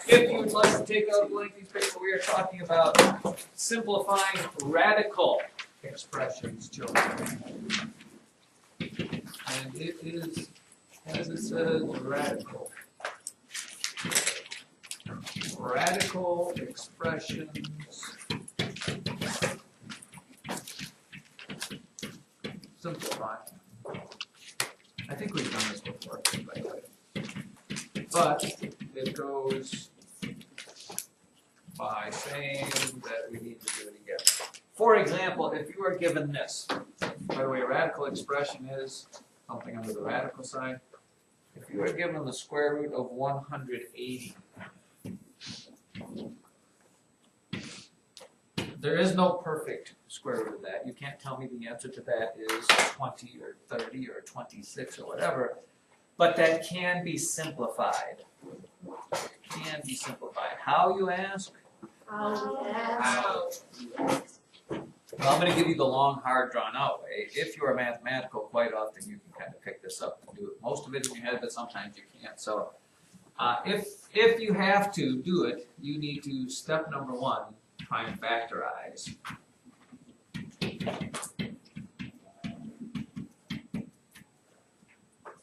If you would like to take out a blank piece of paper, we are talking about simplifying radical expressions, children. And it is, as it says, radical. Radical expressions. Simplify. I think we've done this before, by the way. But it goes by saying that we need to do it again. For example, if you are given this, by the way, a radical expression is something under the radical sign. If you are given the square root of 180, there is no perfect square root of that. You can't tell me the answer to that is 20 or 30 or 26 or whatever. But that can be simplified. Can be simplified. How, you ask? How? Well, I'm going to give you the long, hard, drawn-out way. If you are mathematical, quite often you can kind of pick this up and do it. Most of it in your head, but sometimes you can't. So, if you have to do it, you need to, step number 1, try and factorize.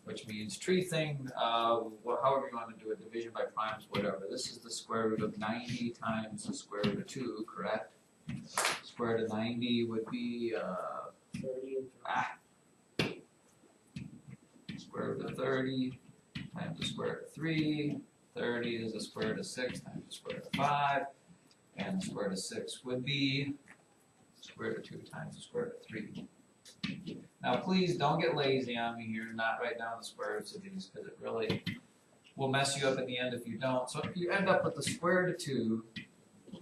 Which means treating, however you want to do it, division by primes, whatever. This is the square root of 90 times the square root of 2, correct? Square root of 90 would be, square root of 30 times the square root of 3. 30 is the square root of 6 times the square root of 5. And the square root of 6 would be square root of 2 times the square root of 3. Now please don't get lazy on me here and not write down the square roots of these, because it really will mess you up at the end if you don't. So if you end up with the square root of 2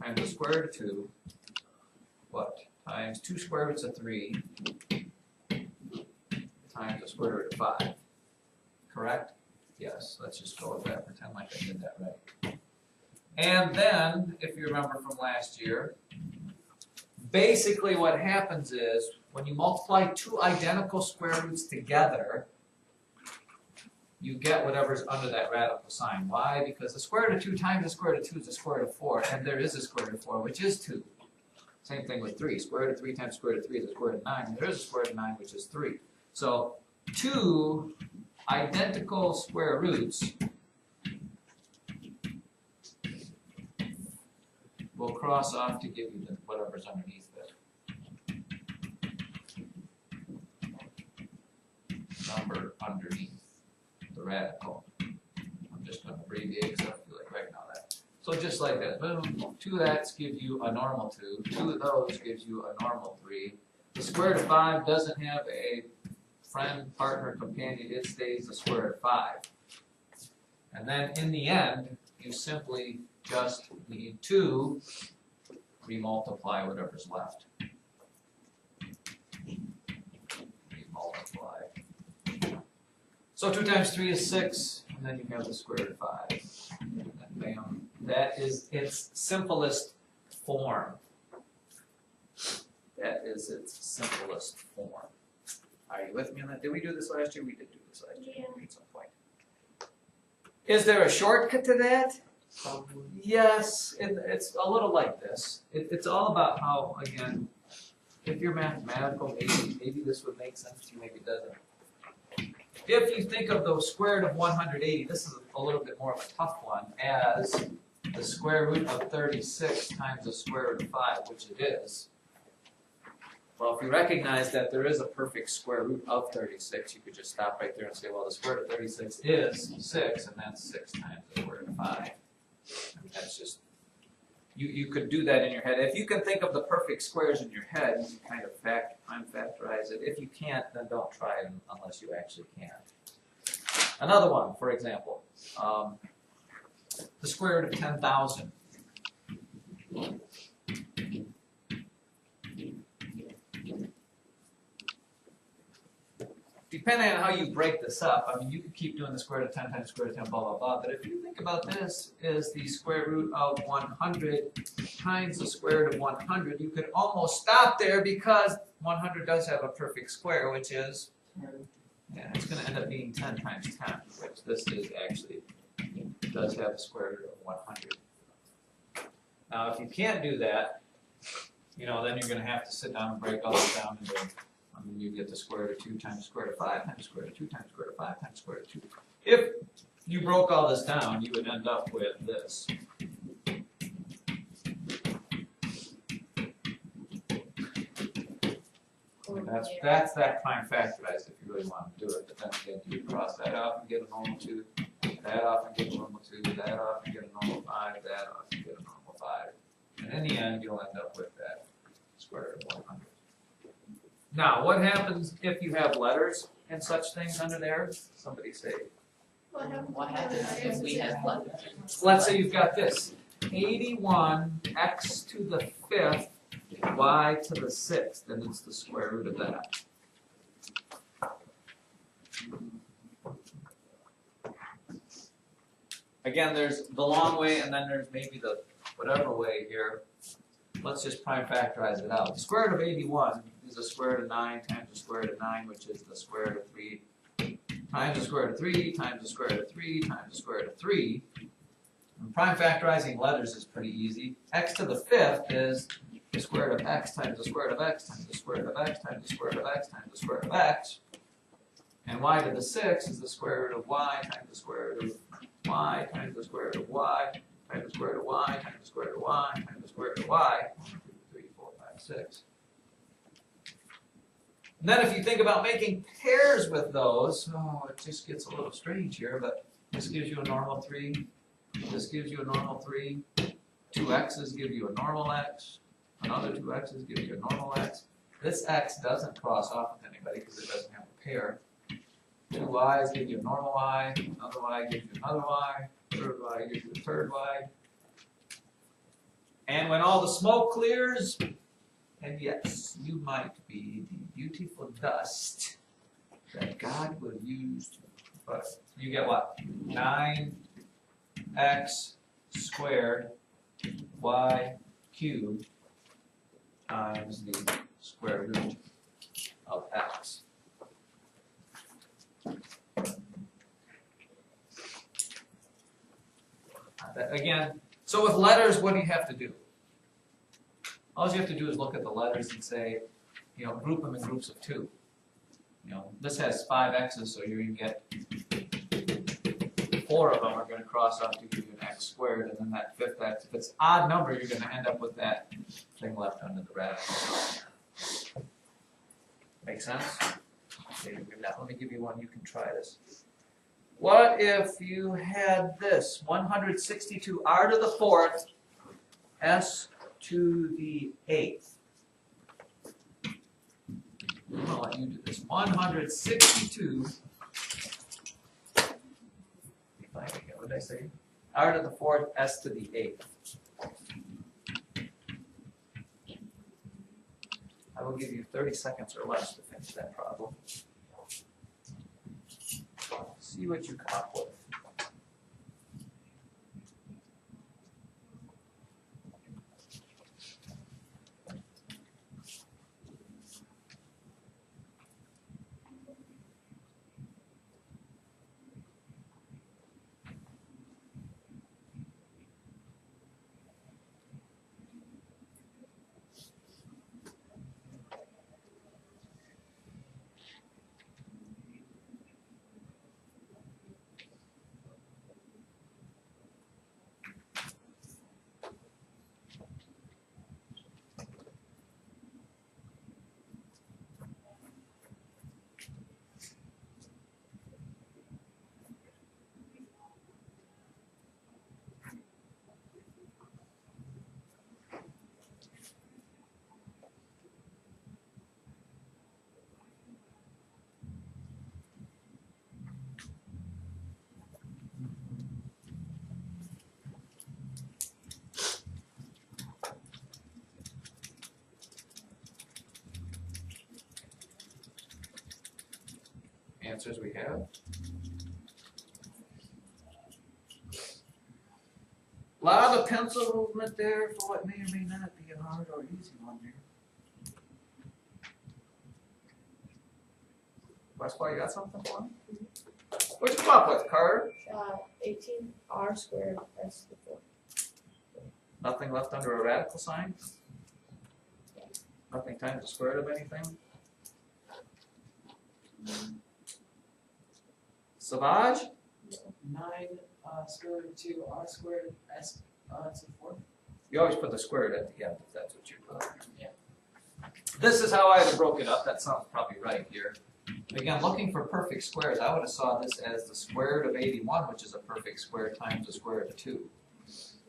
times the square root of 2, what? Times 2 square roots of 3 times the square root of 5. Correct? Yes, let's just go with that. Pretend like I did that right. And then, if you remember from last year, basically what happens is, when you multiply 2 identical square roots together, you get whatever's under that radical sign. Why? Because the square root of 2 times the square root of 2 is the square root of 4, and there is a square root of 4, which is 2. Same thing with 3. Square root of 3 times square root of 3 is the square root of 9, and there is a square root of 9, which is 3. So, 2 identical square roots will cross off to give you whatever's underneath it. Number underneath the radical. I'm just going to abbreviate because I don't feel like writing all that. So just like that, boom, 2 of that gives you a normal 2. 2 of those gives you a normal 3. The square root of 5 doesn't have a friend, partner, companion. It stays the square root of 5. And then in the end, you simply just need to remultiply whatever's left. Remultiply. So 2 times 3 is 6, and then you have the square root of 5. And bam. That is its simplest form. That is its simplest form. Are you with me on that? Did we do this last year? We did do this last year at some point. Is there a shortcut to that? Yes, it's a little like this. It's all about how, again, if you're mathematical, maybe this would make sense to you, maybe it doesn't. If you think of the square root of 180, this is a little bit more of a tough one, as the square root of 36 times the square root of 5, which it is. Well, if you recognize that there is a perfect square root of 36, you could just stop right there and say, well, the square root of 36 is 6, and that's 6 times the square root of 5. I mean, that's just, you could do that in your head. If you can think of the perfect squares in your head, you can kind of factorize it. If you can't, then don't try it unless you actually can. Another one, for example, the square root of 10,000. Depending on how you break this up, I mean, you could keep doing the square root of 10 times square root of 10, blah, blah, blah. But if you think about this is the square root of 100 times the square root of 100, you could almost stop there because 100 does have a perfect square, which is, yeah, it's going to end up being 10 times 10, which this is actually does have a square root of 100. Now, if you can't do that, then you're going to have to sit down and break all this down into, you get the square root of 2 times the square root of 5 times the square root of 2 times the square root of 5 times the square root of 2. If you broke all this down, you would end up with this. That's that prime factorized if you really want to do it, but then again, you cross that off and get a normal 2, that off and get a normal 2, that off and get a normal 5, that off and get a normal 5. And in the end, you'll end up with that square root of 100. Now, what happens if you have letters and such things under there? Somebody say. What happens if we have letters? Let's say you've got this, 81 x to the 5th y to the 6th, and it's the square root of that. Again, there's the long way, and then there's maybe the whatever way here. Let's just prime factorize it out. The square root of 81 is the square root of 9 times the square root of 9, which is the square root of 3 times the square root of 3 times the square root of 3 times the square root of 3. And prime factorizing letters is pretty easy. X to the 5th is the square root of x times the square root of x times the square root of x times the square root of x times the square root of x. And y to the 6th is the square root of y times the square root of y times the square root of y times the square root of y times the square root of y times the square root of y. 1, 2, 3, 4, 5, 6. And then if you think about making pairs with those, it just gets a little strange here, but this gives you a normal 3, this gives you a normal 3, 2 x's give you a normal x, another 2 x's give you a normal x. This x doesn't cross off with anybody because it doesn't have a pair. 2 y's give you a normal y, another y gives you another y, third y gives you a third y. And when all the smoke clears, and yes, you might be the beautiful dust that God will use, but you get what? 9x squared y cubed times the square root of x. Again, so with letters, what do you have to do? All you have to do is look at the letters and say, group them in groups of 2. This has 5 x's, so you're going to get 4 of them are going to cross off to give you an x squared, and then that 5th x, if it's an odd number, you're going to end up with that thing left under the radical. Make sense? Okay, let me give you one. You can try this. What if you had this 162 r to the 4th s to the 8th? I'm going to let you do this. 162. What did I say? R to the 4th s to the 8th. I will give you 30 seconds or less to finish that problem. See what you come up with. Answers we have. A lot of pencil movement there for what may or may not be a hard or easy one here. Westfall, you got something for me? What'd you come up with, Carter? 18R squared, that's the 4. Nothing left under a radical sign? Nothing times the square root of anything? Savage? 9 square root of 2 r squared s to the 4th. You always put the square root at the end if that's what you put. Yeah. This is how I would have broke it up. That sounds probably right here. Again, looking for perfect squares, I would have saw this as the square root of 81, which is a perfect square, times the square root of 2.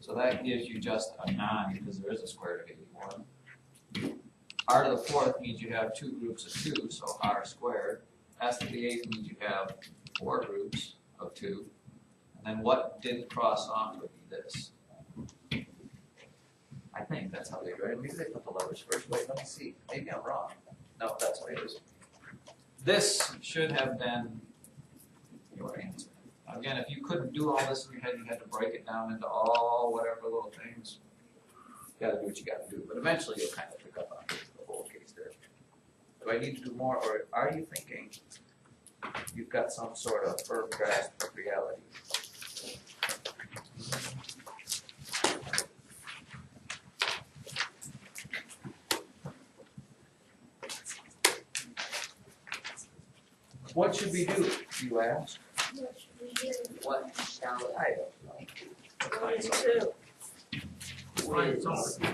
So that gives you just a 9 because there is a square root of 81. R to the 4th means you have 2 groups of 2, so r squared. S to the 8th means you have 4 groups of 2. And then what didn't cross off would be this. I think that's how they do it. Maybe they put the letters first. Wait, let me see. Maybe I'm wrong. No, that's what it is. This should have been your answer. Again, if you couldn't do all this in your head, you had to break it down into all whatever little things. You gotta do what you gotta do. But eventually you'll kind of pick up on the whole case there. Do I need to do more, or are you thinking you've got some sort of firm grasp of reality? What should we do, you ask? What should we do? What shall I don't know. What is 2? Find something.